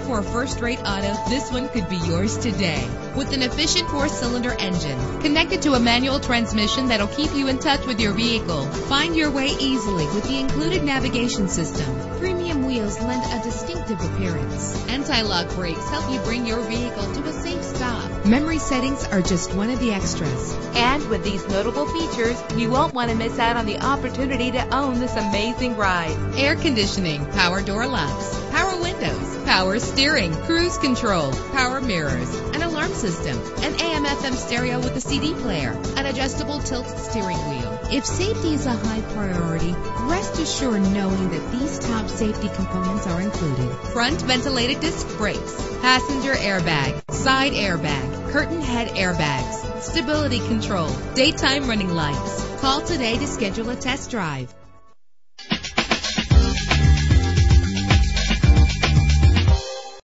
for a first-rate auto, this one could be yours today. With an efficient 4-cylinder engine connected to a manual transmission that'll keep you in touch with your vehicle. Find your way easily with the included navigation system. Premium wheels lend a distinctive appearance. Anti-lock brakes help you bring your vehicle to a safe stop. Memory settings are just one of the extras. And with these notable features, you won't want to miss out on the opportunity to own this amazing ride. Air conditioning, power door locks, power windows, power steering, cruise control, power mirrors, an alarm system, an AM/FM stereo with a CD player, an adjustable tilt steering wheel. If safety is a high priority, rest assured knowing that these top safety components are included. Front ventilated disc brakes, passenger airbag, side airbag, curtain head airbags, stability control, daytime running lights. Call today to schedule a test drive.